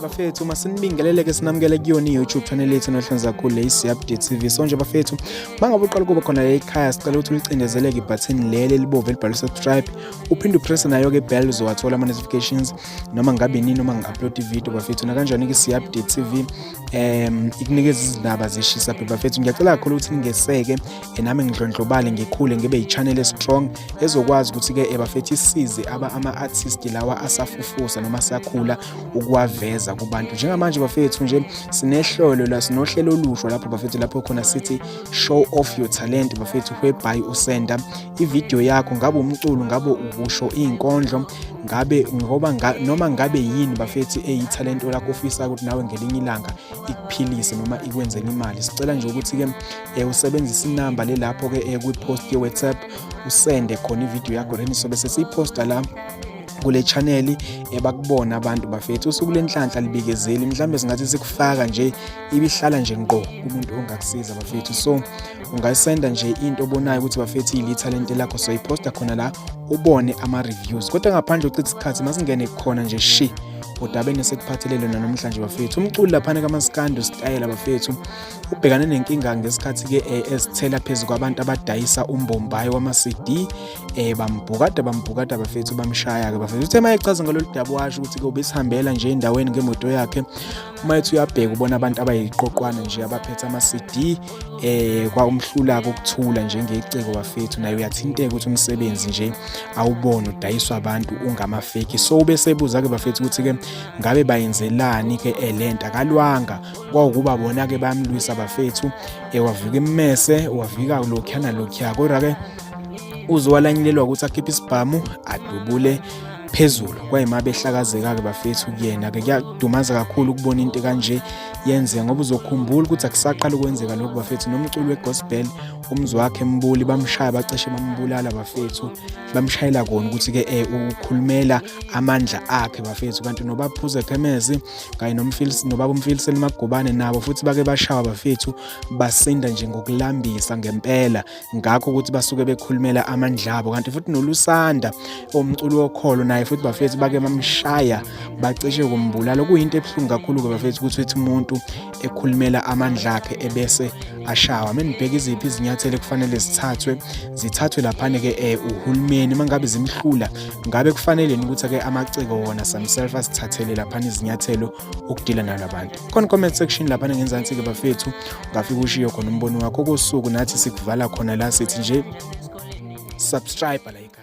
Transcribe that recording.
Bafethu masinibingelele-ke sinamukele kuyona i-YouTube channel yethu nohlonza kakhulu le isi-Update TV. So nje bafethu, mangabe uqala kuba khona la ekhaya sicela ukuthi ulicindezeleke ibhathini leli elibomvu elibhalwe subscribe, uphinde upress nayo ke bell uzowathola ama notifications noma ngabe nini noma ngi-upload i-video bafethu. Na kanjani ke isi-Update TV ikunikeza izindaba zishisa phe bafethu. Ngiyacela kakhulu ukuthi ningeseke nami ngidlondlobale ngikhule ngibe i-channel e-strong ezokwazi ukuthi ke bafethu isize ama-artist lawa asafufusa noma asakhula ukuwaveza kubantu. Njengamanje bafethu nje sinehlelo la sinohlelo olusha lapho bafethu, lapho khona sithi show off your talent bafethu, whereby usenda ivideo yakho, ngabe umculo, ngabe ukusho inkondlo, ngabe ngoba noma ngabe yini bafethu eyitalent lakho ofisa ukuthi nawe ngelinye ilanga ikuphilise noma ikwenzele imali. Sicela nje ukuthi ke usebenzise inamba le lapho ke kwi-post ye WhatsApp usende khona ivideo yakho then sobe sesiyiposta la kule channel bakubona abantu bafethu. Usuku lenhlanhla libikezeli mhlambe singathi sikufaka nje ibihlala nje ngqo kumuntu ongakusiza bafethu. So ungayisenda nje into obonayo ukuthi bafethu ile talent lakho, so iposta khona la ubone ama reviews. Kodwa ngaphandle uchitha isikhathi masingene khona nje shi udabene sekuphathelele namhlanje bafethu. Umculo lapha kaMaskandi style bafethu ubhekane nenkinga ngesikhathi ke ezithela phezulu kwabantu abadayisa umbombayi wama CD bambhukada bafethu, bamshaya ke bafethu. Uthe mayechaza ngalolu daba washo ukuthi ke ubesihambela nje endaweni ngemoto yakhe, uma ethi uyabheka ubona abantu abayiqoqwana nje abaphethe ama CD kwa umhlula kokuthula nje ngeciko bafethu, naye uyathinteka ukuthi umsebenzi nje awubona udayiswa abantu ungama fake. So ubesebuza ke bafethu ukuthi ke ngabe bayenzelani ke lento akalwanga kwaukuba bona ke bayamlwisa bafethu. Wavika immese, wavika lokhuyana lokhuya, kodwa ke uzowalanyilelwa ukuthi akhiphe isibhamu adubule phezulu kwayima behlakazeka ke bafethu. Kuyena ke kuyadumaza kakhulu ukubona into kanje yenze, ngoba uzokhumbula ukuthi akusaqala ukwenzeka lokho bafethu. Nomculo wegospel umzwa wakhe Mbuli bamshaya bacishe bambulala bafethu, bamshayela kona ukuthi ke ukhulumela amandla akhe bafethu. Kanti nobaphuze Khemezi kanye nobaba uMfiliseni Magubane nabo futhi bake bashawa bafethu, basinda nje ngokulambisa ngempela, ngakho ukuthi basuke bekhulumela amandla abo. Kanti futhi noLusanda umculo wokholo naye futhi bafethu bake bamshaya bacishe kumbulala. Kuyinto ebuhlungu kakhulu ke bafethu ukuthi umuntu ekhulumela amandla akhe ebese ashawa. Menibheka iziphi izinyathelo kufanele zithathwe laphane ke uhulumeni mangabe zimhlula, ngabe kufanele ukuthi ke amaciko wona themselves asithathele laphane izinyathelo ukudila nalabantu. Khona comment section laphane ngenzansi ke bafethu, ngafika ushiyo khona umbono wakho kosuku, nathi sikuvala khona la sithi nje subscribe la.